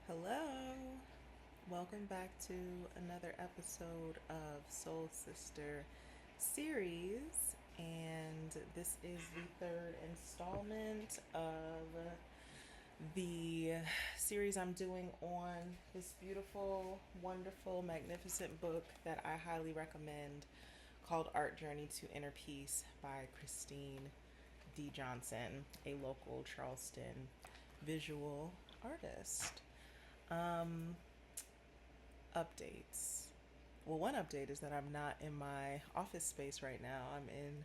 Hello. Welcome back to another episode of Soul Sister series. And this is the third installment of the series I'm doing on this beautiful, wonderful, magnificent book that I highly recommend called Art Journey to Inner Peace by Christine D. Johnson, a local Charleston visual artist. Um, Updates. Well, one update is that I'm not in my office space right now. I'm in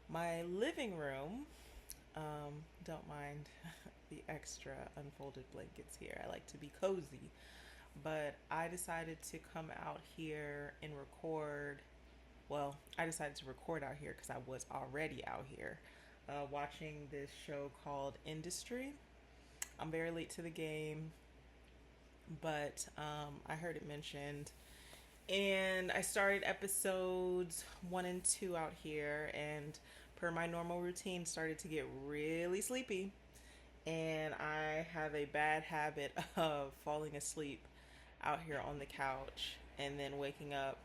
my living room. Don't mind the extra unfolded blankets here. I like to be cozy. But I decided to come out here and record. Well, I decided to record out here because I was already out here watching this show called Industry. I'm very late to the game, but I heard it mentioned. And I started episodes 1 and 2 out here, and per my normal routine, started to get really sleepy. And I have a bad habit of falling asleep out here on the couch and then waking up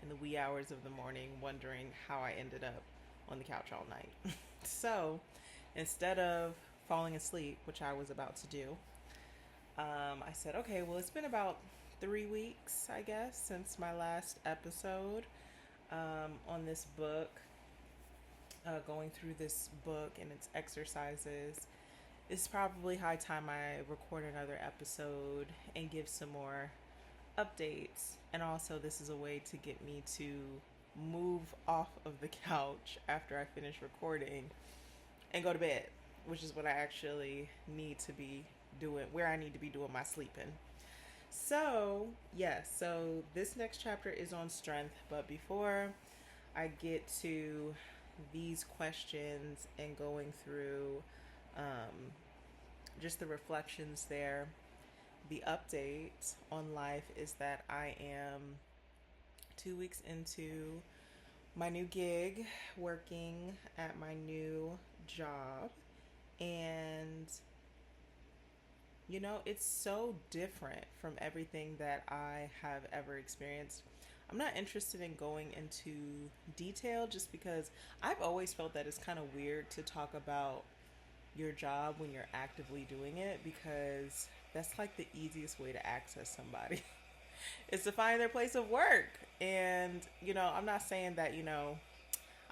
in the wee hours of the morning wondering how I ended up on the couch all night. So instead of falling asleep, which I was about to do, I said, okay, well, it's been about 3 weeks, I guess, since my last episode on this book, going through this book and its exercises. It's probably high time I record another episode and give some more updates. And also, this is a way to get me to move off of the couch after I finish recording and go to bed, which is what I actually need to be doing, where I need to be doing my sleeping. So, yes, so this next chapter is on strength, but before I get to these questions and going through just the reflections there, the update on life is that I am 2 weeks into my new gig, working at my new job, and it's so different from everything that I have ever experienced. I'm not interested in going into detail just because I've always felt that it's kind of weird to talk about your job when you're actively doing it, because that's like the easiest way to access somebody is to find their place of work. And, I'm not saying that,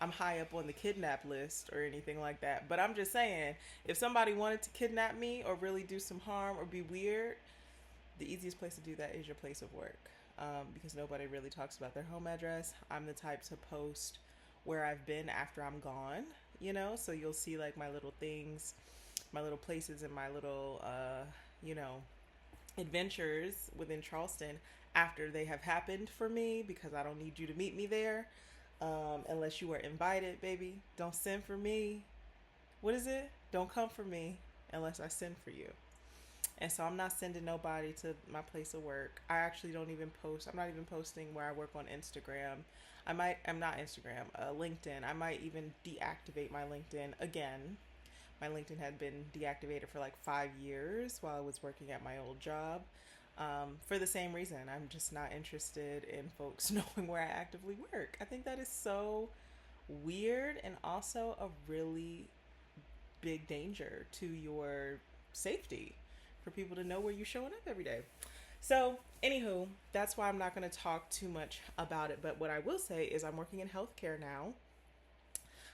I'm high up on the kidnap list or anything like that. But I'm just saying, if somebody wanted to kidnap me or really do some harm or be weird, the easiest place to do that is your place of work, because nobody really talks about their home address. I'm the type to post where I've been after I'm gone, so you'll see like my little things, my little places, and my little, adventures within Charleston after they have happened for me, because I don't need you to meet me there. Unless you are invited, baby. Don't send for me. What is it? Don't come for me unless I send for you. And so I'm not sending nobody to my place of work. I actually don't even post. I'm not even posting where I work on Instagram. I'm not Instagram, LinkedIn. I might even deactivate my LinkedIn again. My LinkedIn had been deactivated for like 5 years while I was working at my old job. For the same reason, I'm just not interested in folks knowing where I actively work. I think that is so weird and also a really big danger to your safety for people to know where you're showing up every day. So, anywho, that's why I'm not going to talk too much about it. But what I will say is I'm working in healthcare now.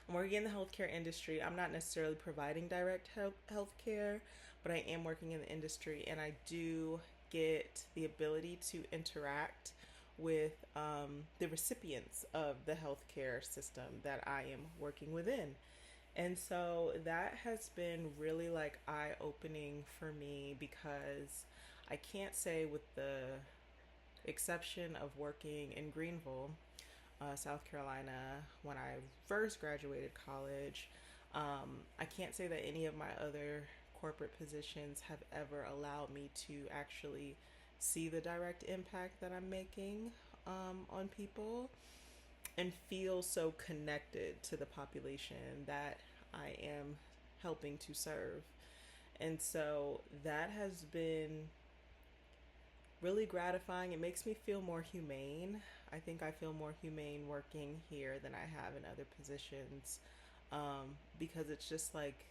I'm working in the healthcare industry. I'm not necessarily providing direct healthcare, but I am working in the industry, and I do get the ability to interact with the recipients of the healthcare system that I am working within. And so that has been really like eye opening for me, because I can't say, with the exception of working in Greenville, South Carolina, when I first graduated college, I can't say that any of my other corporate positions have ever allowed me to actually see the direct impact that I'm making on people and feel so connected to the population that I am helping to serve. And so that has been really gratifying. It makes me feel more humane. I think I feel more humane working here than I have in other positions, because it's just like,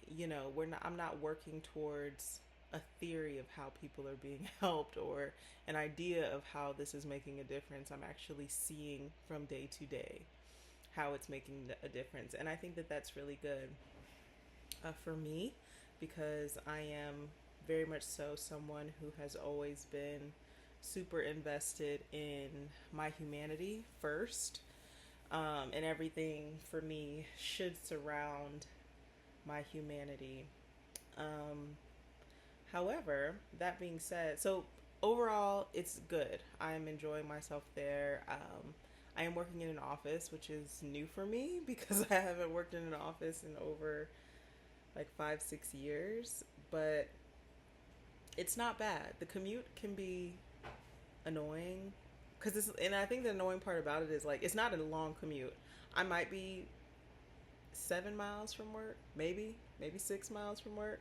I'm not working towards a theory of how people are being helped or an idea of how this is making a difference. I'm actually seeing from day to day how it's making a difference. And I think that that's really good, for me, because I am very much so someone who has always been super invested in my humanity first. And everything for me should surround my humanity. Um, However, that being said, so overall, it's good. I'm enjoying myself there. I am working in an office, which is new for me because I haven't worked in an office in over like 5, 6 years, but it's not bad. The commute can be annoying and I think the annoying part about it is like it's not a long commute. I might be 7 miles from work, maybe 6 miles from work,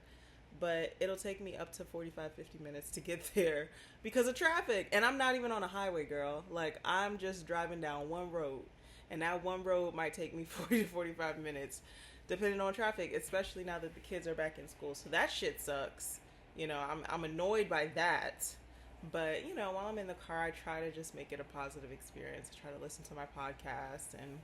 but it'll take me up to 45, 50 minutes to get there because of traffic. And I'm not even on a highway, girl. Like, I'm just driving down one road, and that one road might take me 40 to 45 minutes, depending on traffic, especially now that the kids are back in school. So that shit sucks. I'm annoyed by that. But, while I'm in the car, I try to just make it a positive experience. I try to listen to my podcast and,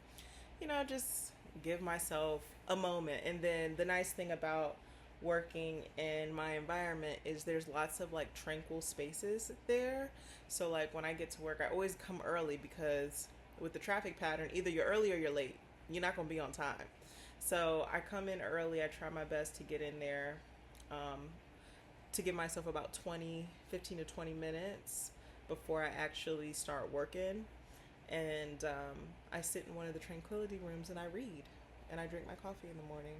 just give myself a moment. And then the nice thing about working in my environment is there's lots of like tranquil spaces there. So like when I get to work, I always come early because with the traffic pattern, either you're early or you're late. You're not going to be on time. So I come in early. I try my best to get in there, to give myself about 15 to 20 minutes before I actually start working. And I sit in one of the tranquility rooms and I read and I drink my coffee in the morning,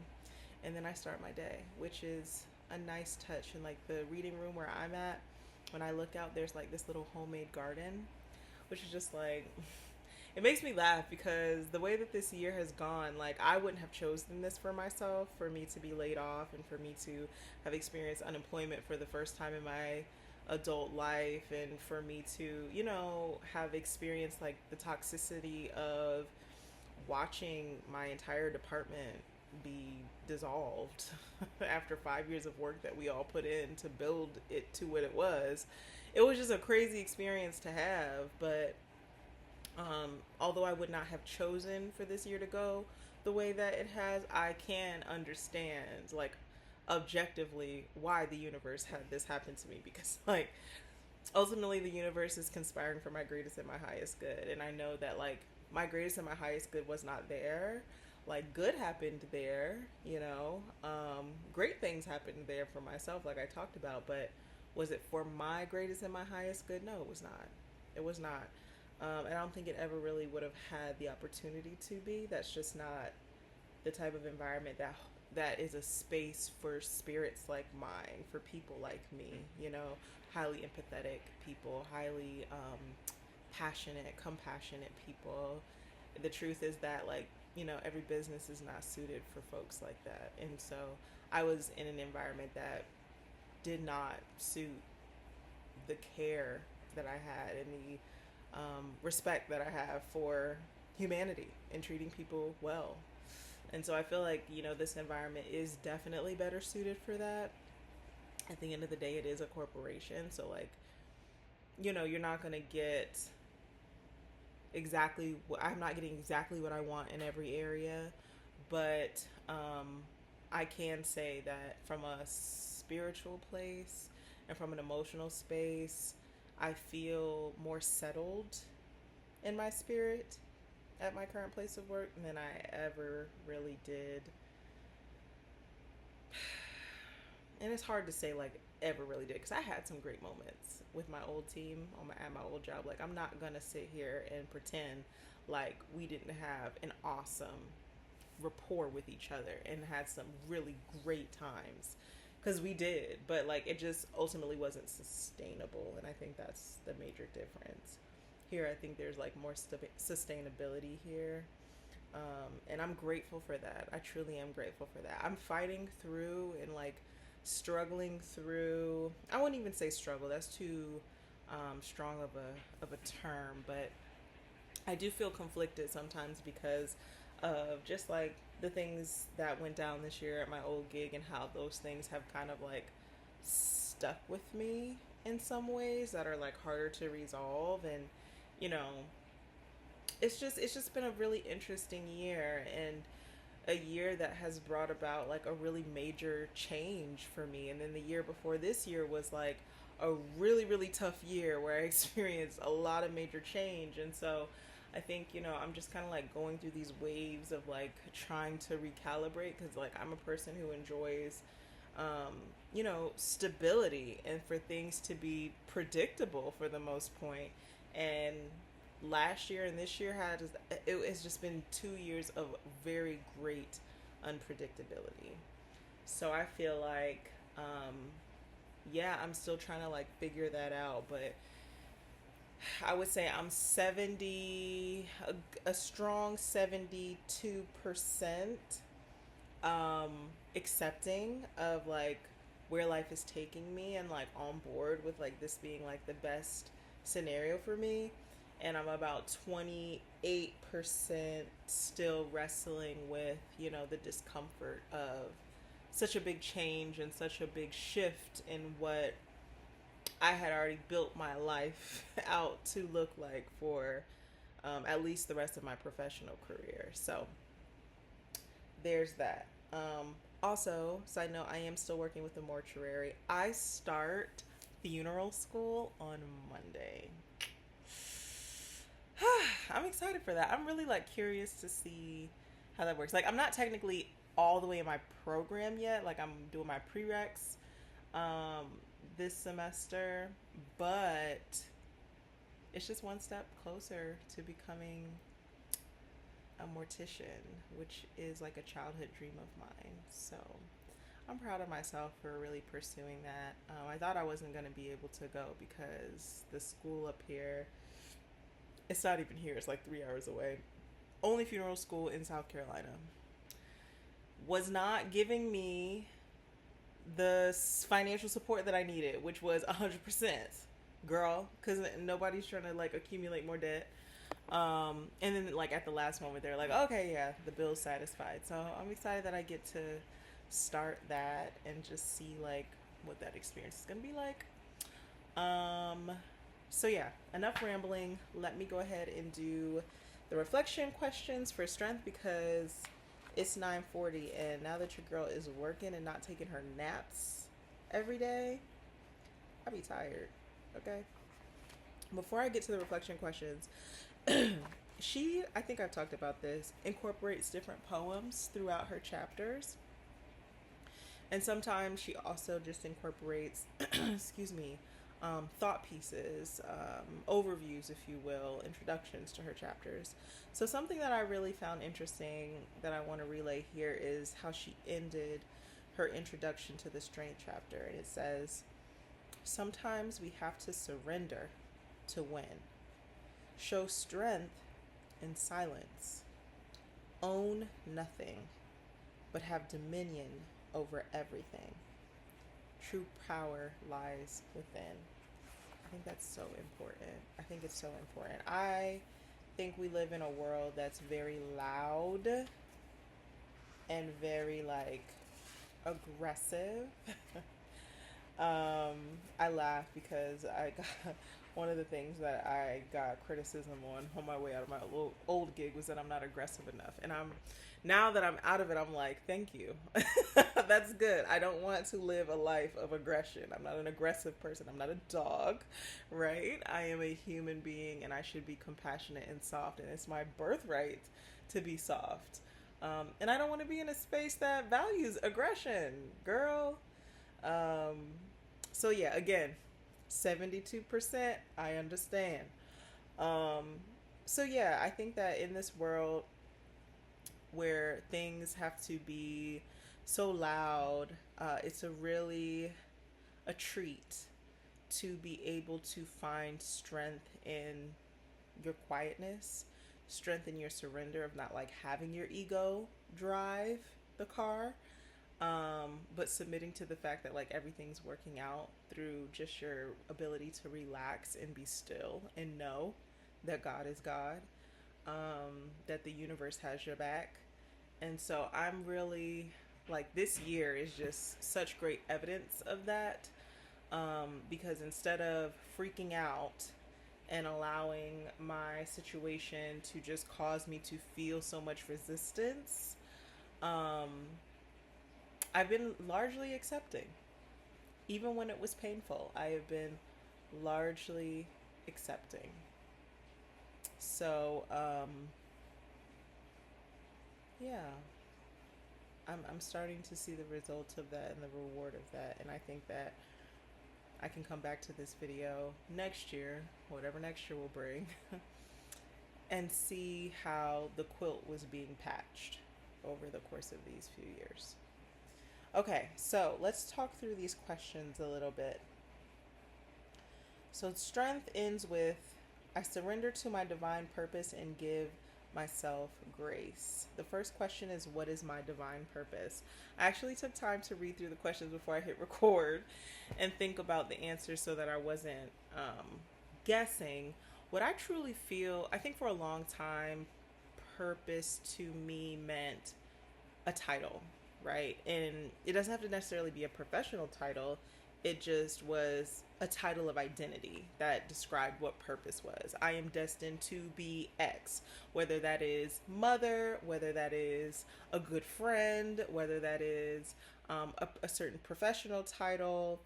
and then I start my day, which is a nice touch. And like the reading room where I'm at, when I look out, there's like this little homemade garden, which is just like, it makes me laugh because the way that this year has gone, like I wouldn't have chosen this for myself, for me to be laid off and for me to have experienced unemployment for the first time in my adult life, and for me to, have experienced like the toxicity of watching my entire department be dissolved after 5 years of work that we all put in to build it to what it was. It was just a crazy experience to have. But although I would not have chosen for this year to go the way that it has, I can understand, like, objectively why the universe had this happen to me, because like ultimately the universe is conspiring for my greatest and my highest good. And I know that like my greatest and my highest good was not there. Like good happened there, great things happened there for myself, like I talked about, but was it for my greatest and my highest good? No, it was not. It was not. And I don't think it ever really would have had the opportunity to be. That's just not the type of environment that is a space for spirits like mine, for people like me, highly empathetic people, highly passionate, compassionate people. The truth is that like, every business is not suited for folks like that. And so I was in an environment that did not suit the care that I had and the respect that I have for humanity and treating people well. And so I feel like, this environment is definitely better suited for that. At the end of the day, it is a corporation. So like, you're not going to get I'm not getting exactly what I want in every area, but I can say that from a spiritual place and from an emotional space, I feel more settled in my spirit at my current place of work than I ever really did. And it's hard to say like ever really did, because I had some great moments with my old team at my old job. Like I'm not gonna sit here and pretend like we didn't have an awesome rapport with each other and had some really great times, because we did, but like it just ultimately wasn't sustainable. And I think that's the major difference here. I think there's like more sustainability here, and I'm grateful for that. I truly am grateful for that. I'm fighting through and like struggling through, I wouldn't even say struggle, that's too strong of a term, but I do feel conflicted sometimes because of just like the things that went down this year at my old gig and how those things have kind of like stuck with me in some ways that are like harder to resolve. And you know, it's just been a really interesting year, and a year that has brought about like a really major change for me. And then the year before this year was like a really, really tough year where I experienced a lot of major change. And so I think, I'm just kind of like going through these waves of like trying to recalibrate, because like I'm a person who enjoys, stability and for things to be predictable for the most point. And last year and this year it has just been 2 years of very great unpredictability. So I feel like, yeah, I'm still trying to like figure that out, but I would say I'm 70, a strong 72% um, accepting of like where life is taking me, and like on board with like this being like the best scenario for me. And I'm about 28% still wrestling with, the discomfort of such a big change and such a big shift in what I had already built my life out to look like for at least the rest of my professional career. So there's that. Also, side note, I am still working with the mortuary. I start funeral school on Monday. I'm excited for that. I'm really like curious to see how that works. Like, I'm not technically all the way in my program yet. Like, I'm doing my prereqs this semester, but it's just one step closer to becoming a mortician, which is like a childhood dream of mine. So I'm proud of myself for really pursuing that. I thought I wasn't going to be able to go because the school up here, it's not even here, it's like 3 hours away. Only funeral school in South Carolina, was not giving me the financial support that I needed, which was 100%, girl, because nobody's trying to like accumulate more debt. And then like at the last moment, they're like, okay, yeah, the bill's satisfied. So I'm excited that I get to start that and just see like what that experience is gonna be like. So yeah, enough rambling. Let me go ahead and do the reflection questions for strength, because it's 9:40, and now that your girl is working and not taking her naps every day, I'll be tired. Okay. Before I get to the reflection questions, I think I've talked about this, incorporates different poems throughout her chapters. And sometimes she also just incorporates, excuse me, thought pieces, overviews, if you will, introductions to her chapters. So something that I really found interesting that I want to relay here is how she ended her introduction to the strength chapter. And it says, sometimes we have to surrender to win. Show strength in silence. Own nothing, but have dominion over everything. True power lies within. I think that's so important. I think it's so important. I think we live in a world that's very loud and very like aggressive. I laugh because I got one of the things that I got criticism on my way out of my old gig was that I'm not aggressive enough. And now that I'm out of it, I'm like, thank you. That's good. I don't want to live a life of aggression. I'm not an aggressive person. I'm not a dog, right? I am a human being, and I should be compassionate and soft, and it's my birthright to be soft. And I don't want to be in a space that values aggression, girl. So yeah, again, 72%, I understand. So yeah, I think that in this world where things have to be so loud, it's a treat to be able to find strength in your quietness, strength in your surrender of not like having your ego drive the car. But submitting to the fact that like everything's working out through just your ability to relax and be still and know that God is God, that the universe has your back. And so I'm really like, this year is just such great evidence of that, because instead of freaking out and allowing my situation to just cause me to feel so much resistance, um, I've been largely accepting. Even when it was painful, I have been largely accepting. So, yeah, I'm starting to see the results of that and the reward of that. And I think that I can come back to this video next year, whatever next year will bring, and see how the quilt was being patched over the course of these few years. Okay, so let's talk through these questions a little bit. So, strength ends with I surrender to my divine purpose and give myself grace. The first question is, what is my divine purpose? I actually took time to read through the questions before I hit record and think about the answers so that I wasn't guessing. What I truly feel, I think for a long time, purpose to me meant a title, right? And it doesn't have to necessarily be a professional title. It just was a title of identity that described what purpose was. I am destined to be X, whether that is mother, whether that is a good friend, whether that is a certain professional title.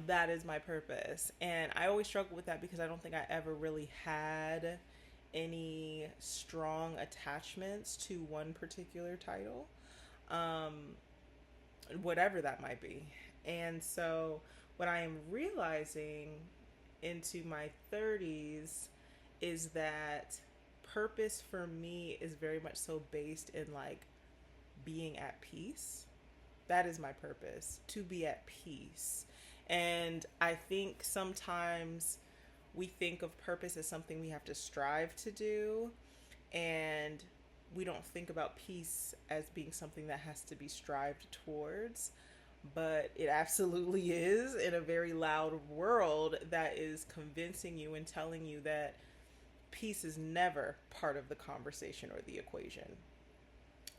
That is my purpose. And I always struggle with that because I don't think I ever really had any strong attachments to one particular title, um, whatever that might be. And so, what I am realizing into my 30s is that purpose for me is very much so based in like being at peace. That is my purpose, to be at peace. And I think sometimes we think of purpose as something we have to strive to do, and we don't think about peace as being something that has to be strived towards. But it absolutely is, in a very loud world that is convincing you and telling you that peace is never part of the conversation or the equation.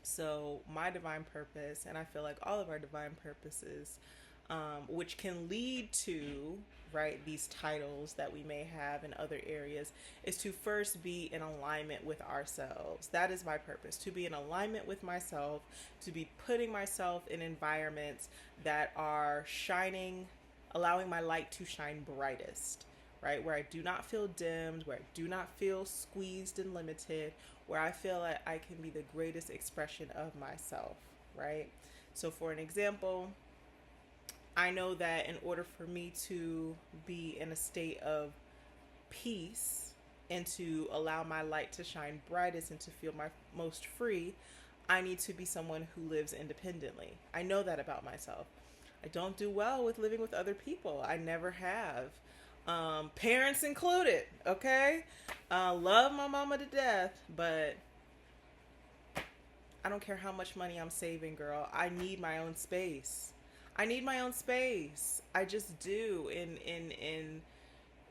So my divine purpose, and I feel like all of our divine purposes, which can lead to, right, these titles that we may have in other areas, is to first be in alignment with ourselves. That is my purpose, to be in alignment with myself, to be putting myself in environments that are shining, allowing my light to shine brightest, right? Where I do not feel dimmed, where I do not feel squeezed and limited, where I feel like I can be the greatest expression of myself, right? So for an example, I know that in order for me to be in a state of peace and to allow my light to shine brightest and to feel my most free, I need to be someone who lives independently. I know that about myself. I don't do well with living with other people. I never have. Parents included, okay? Love my mama to death, but I don't care how much money I'm saving, girl. I need my own space. I need my own space. I just do. And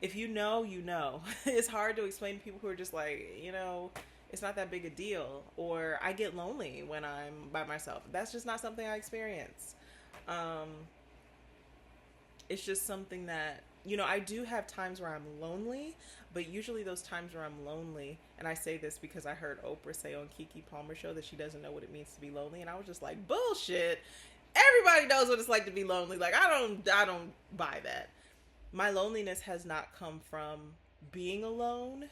if you know, you know. It's hard to explain to people who are just like, it's not that big a deal. Or I get lonely when I'm by myself. That's just not something I experience. It's just something that, I do have times where I'm lonely, but usually those times where I'm lonely, and I say this because I heard Oprah say on Keke Palmer's show that she doesn't know what it means to be lonely, and I was just like, bullshit. Everybody knows what it's like to be lonely. Like, I don't buy that. My loneliness has not come from being alone,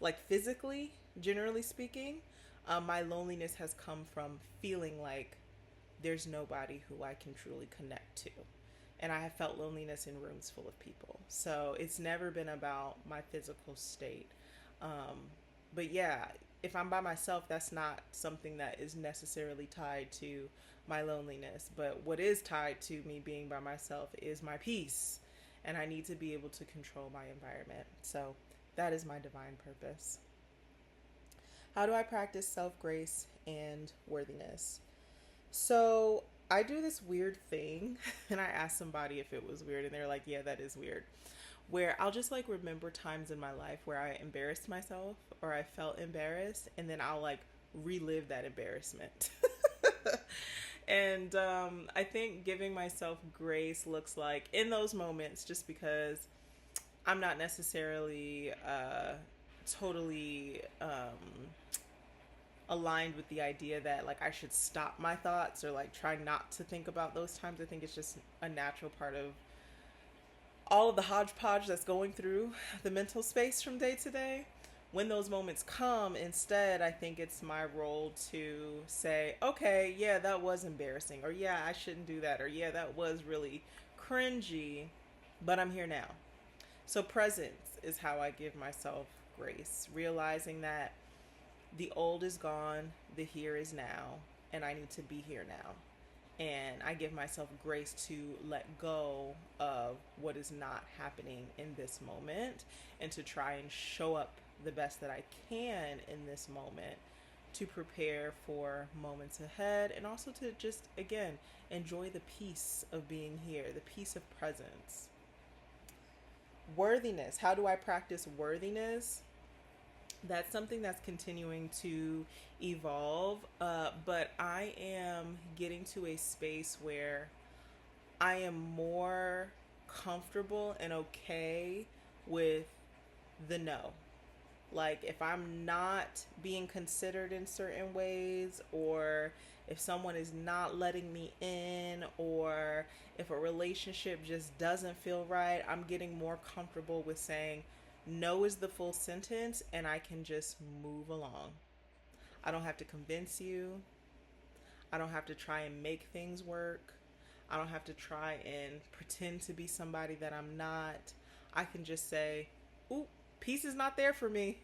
like physically, generally speaking. My loneliness has come from feeling like there's nobody who I can truly connect to. And I have felt loneliness in rooms full of people. So it's never been about my physical state. But yeah, if I'm by myself, that's not something that is necessarily tied to my loneliness. But what is tied to me being by myself is my peace. And I need to be able to control my environment. So that is my divine purpose. How do I practice self-grace and worthiness? So I do this weird thing, and I asked somebody if it was weird, and they're like, yeah, that is weird. Where I'll just like remember times in my life where I embarrassed myself or I felt embarrassed, and then I'll like relive that embarrassment. And I think giving myself grace looks like in those moments, just because I'm not necessarily totally aligned with the idea that like I should stop my thoughts or like try not to think about those times. I think it's just a natural part of all of the hodgepodge that's going through the mental space from day to day. When those moments come, instead, I think it's my role to say, okay, yeah, that was embarrassing, or yeah, I shouldn't do that, or yeah, that was really cringy, but I'm here now. So, presence is how I give myself grace, realizing that the old is gone, the here is now, and I need to be here now. And I give myself grace to let go of what is not happening in this moment and to try and show up the best that I can in this moment to prepare for moments ahead, and also to just, again, enjoy the peace of being here, the peace of presence. Worthiness. How do I practice worthiness? That's something that's continuing to evolve, but I am getting to a space where I am more comfortable and okay with the no. Like, if I'm not being considered in certain ways, or if someone is not letting me in, or if a relationship just doesn't feel right, I'm getting more comfortable with saying no is the full sentence and I can just move along. I don't have to convince you. I don't have to try and make things work. I don't have to try and pretend to be somebody that I'm not. I can just say, ooh, peace is not there for me,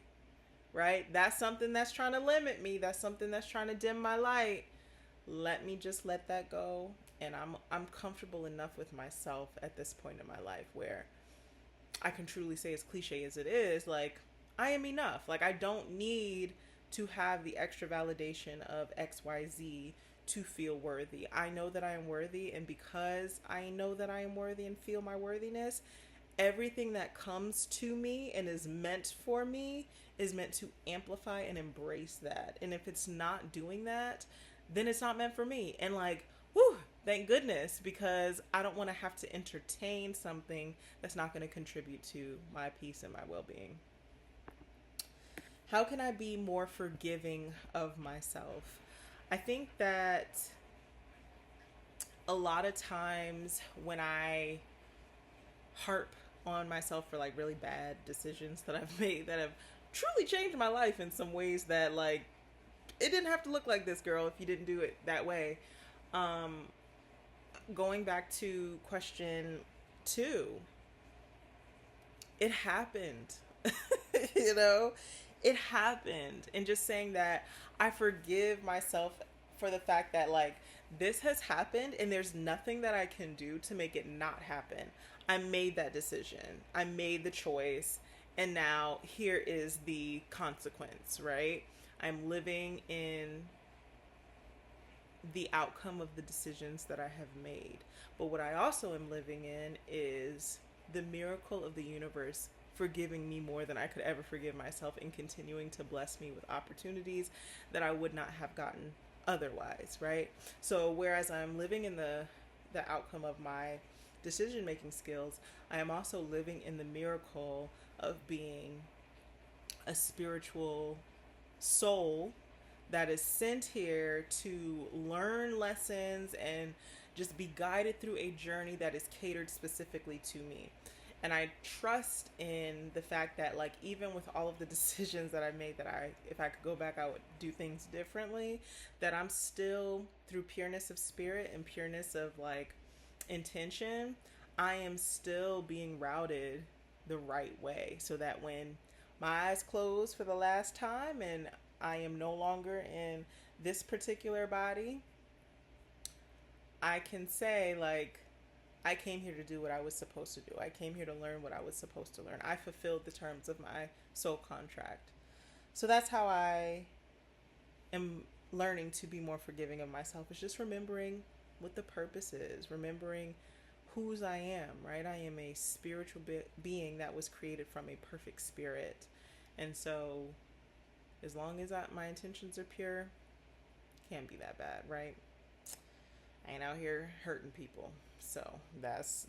right? That's something that's trying to limit me. That's something that's trying to dim my light. Let me just let that go. And I'm comfortable enough with myself at this point in my life where I can truly say, as cliche as it is, like, I am enough. Like, I don't need to have the extra validation of XYZ to feel worthy. I know that I am worthy, and because I know that I am worthy and feel my worthiness, everything that comes to me and is meant for me is meant to amplify and embrace that. And if it's not doing that, then it's not meant for me. And like, whew, thank goodness, because I don't want to have to entertain something that's not going to contribute to my peace and my well-being. How can I be more forgiving of myself? I think that a lot of times when I harp on myself for like really bad decisions that I've made that have truly changed my life in some ways that, like, it didn't have to look like this, girl, if you didn't do it that way. Um, Going back to question 2, it happened. you know, it happened. And just saying that I forgive myself for the fact that, like, this has happened and there's nothing that I can do to make it not happen. I made that decision. I made the choice. And now here is the consequence, right? I'm living in the outcome of the decisions that I have made. But what I also am living in is the miracle of the universe forgiving me more than I could ever forgive myself, and continuing to bless me with opportunities that I would not have gotten otherwise, right? So whereas I'm living in the outcome of my decision making skills, I am also living in the miracle of being a spiritual soul that is sent here to learn lessons and just be guided through a journey that is catered specifically to me. And I trust in the fact that, like, even with all of the decisions that I made, that if I could go back, I would do things differently, that I'm still, through pureness of spirit and pureness of, like, intention, I am still being routed the right way, so that when my eyes close for the last time and I am no longer in this particular body, I can say, like, I came here to do what I was supposed to do. I came here to learn what I was supposed to learn. I fulfilled the terms of my soul contract. So that's how I am learning to be more forgiving of myself. It's just remembering what the purpose is, remembering whose I am, right? I am a spiritual being that was created from a perfect spirit. And so, as long as my intentions are pure, can't be that bad, right? I ain't out here hurting people. So, that's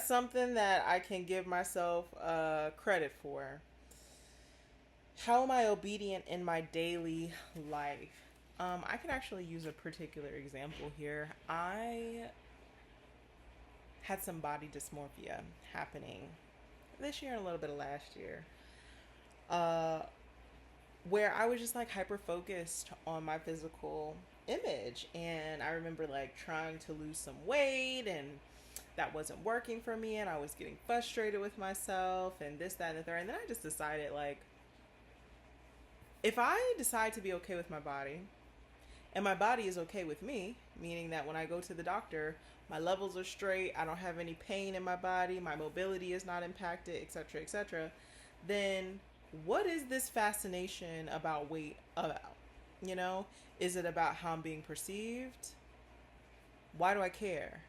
something that I can give myself credit for. How am I obedient in my daily life? I can actually use a particular example here. I had some body dysmorphia happening this year and a little bit of last year, uh, where I was just like hyper focused on my physical image. And I remember like trying to lose some weight, and that wasn't working for me. And I was getting frustrated with myself and this, that, and the third. And then I just decided, like, if I decide to be okay with my body, and my body is okay with me, meaning that when I go to the doctor, my levels are straight, I don't have any pain in my body, my mobility is not impacted, etc., etc., then what is this fascination about weight about? You know, is it about how I'm being perceived? Why do I care?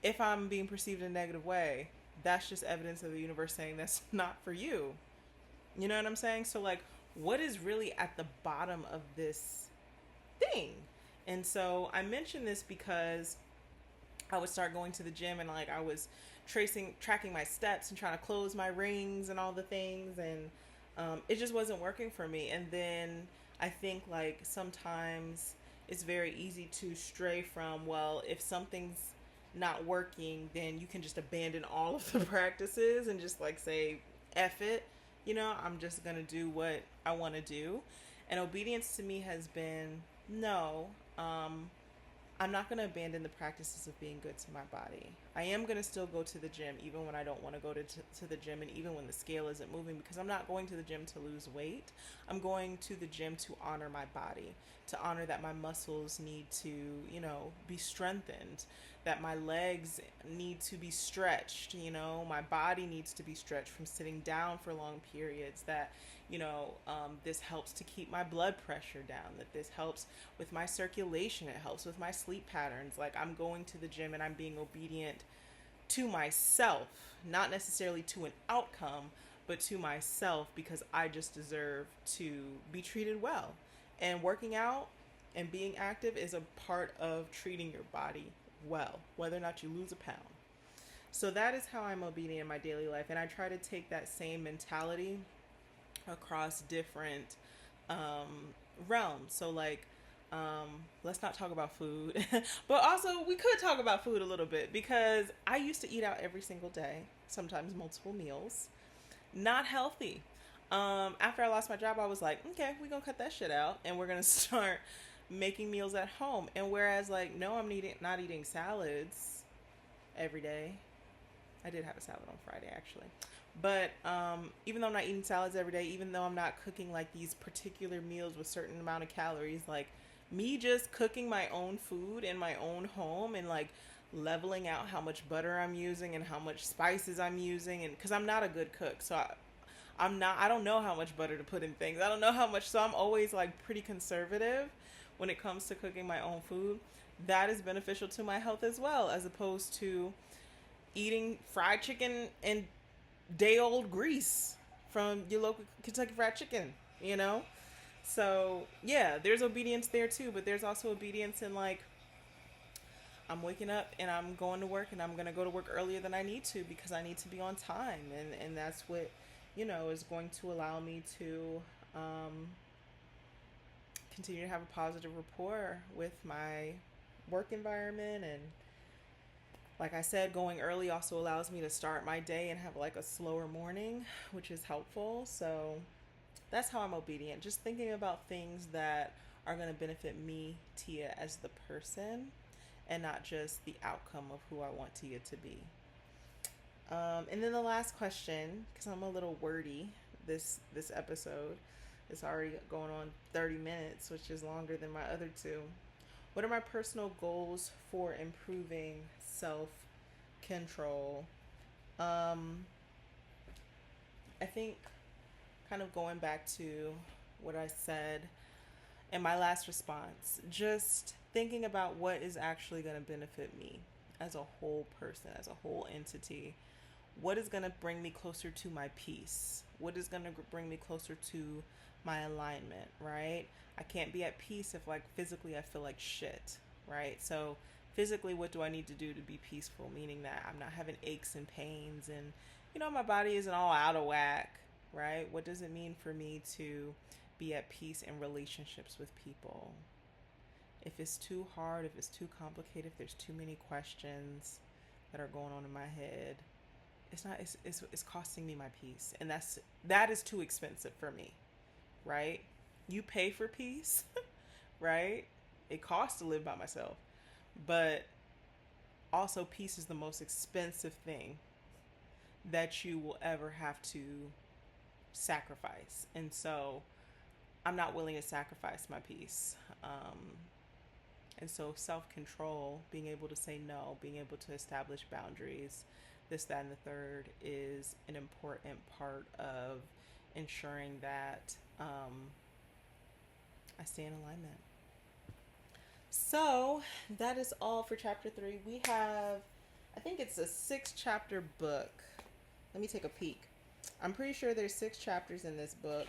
If I'm being perceived in a negative way, that's just evidence of the universe saying that's not for you. You know what I'm saying? So, like, what is really at the bottom of this thing? And so I mention this because I would start going to the gym, and like I was tracking my steps and trying to close my rings and all the things, and it just wasn't working for me. And then I think like sometimes it's very easy to stray from, well, if something's not working, then you can just abandon all of the practices and just like say, F it, you know, I'm just gonna do what I want to do. And obedience to me has been, no, I'm not going to abandon the practices of being good to my body. I am going to still go to the gym even when I don't want to go to the gym, and even when the scale isn't moving, because I'm not going to the gym to lose weight. I'm going to the gym to honor my body, to honor that my muscles need to, you know, be strengthened, that my legs need to be stretched, you know, my body needs to be stretched from sitting down for long periods, that, you know, this helps to keep my blood pressure down, that this helps with my circulation, it helps with my sleep patterns. Like, I'm going to the gym and I'm being obedient to myself, not necessarily to an outcome, but to myself, because I just deserve to be treated well. And working out and being active is a part of treating your body well, whether or not you lose a pound. So that is how I'm obedient in my daily life. And I try to take that same mentality across different realms. So like, let's not talk about food, but also we could talk about food a little bit, because I used to eat out every single day, sometimes multiple meals, not healthy. After I lost my job, I was like, okay, we're gonna cut that shit out and we're gonna start making meals at home. And whereas like, no, I'm not eating salads every day. I did have a salad on Friday actually. But even though I'm not eating salads every day, even though I'm not cooking like these particular meals with certain amount of calories, like me just cooking my own food in my own home and like leveling out how much butter I'm using and how much spices I'm using, and because I'm not a good cook, so I don't know how much butter to put in things. I don't know how much, so I'm always like pretty conservative when it comes to cooking my own food. That is beneficial to my health as well, as opposed to eating fried chicken and day old grease from your local Kentucky Fried Chicken, you know? So, yeah, there's obedience there too, but there's also obedience in like, I'm waking up and I'm going to work, and I'm going to go to work earlier than I need to because I need to be on time. And that's what, you know, is going to allow me to continue to have a positive rapport with my work environment. And like I said, going early also allows me to start my day and have like a slower morning, which is helpful. So that's how I'm obedient. Just thinking about things that are going to benefit me, Tia, as the person, and not just the outcome of who I want Tia to be. And then the last question, because I'm a little wordy this episode, it's already going on 30 minutes, which is longer than my other two. What are my personal goals for improving self-control? I think kind of going back to what I said And my last response, just thinking about what is actually going to benefit me as a whole person, as a whole entity. What is going to bring me closer to my peace? What is going to bring me closer to my alignment, right? I can't be at peace if, like, physically I feel like shit, right? So, physically, what do I need to do to be peaceful? Meaning that I'm not having aches and pains and, my body isn't all out of whack, right? What does it mean for me to be at peace in relationships with people? If it's too hard, if it's too complicated, if there's too many questions that are going on in my head, it's not it's costing me my peace, and that is too expensive for me, right? You pay for peace, right? It costs to live by myself, but also peace is the most expensive thing that you will ever have to sacrifice, and so I'm not willing to sacrifice my peace. And so self-control, being able to say no, being able to establish boundaries, this, that, and the third is an important part of ensuring that I stay in alignment. So that is all for chapter 3. We have, I think it's a 6-chapter book. Let me take a peek. I'm pretty sure there's 6 chapters in this book.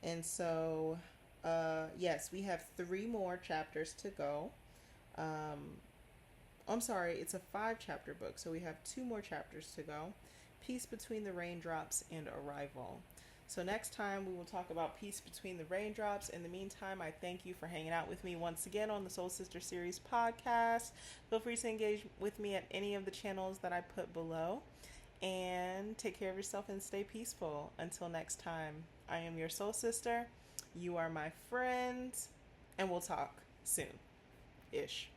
And so, yes, we have 3 more chapters to go. I'm sorry, it's a 5-chapter book, so we have 2 more chapters to go. Peace Between the Raindrops and Arrival. So next time we will talk about peace between the raindrops. In the meantime, I thank you for hanging out with me once again on the Soul Sister Series podcast. Feel free to engage with me at any of the channels that I put below. And take care of yourself and stay peaceful. Until next time, I am your soul sister. You are my friend. And we'll talk soon. Ish.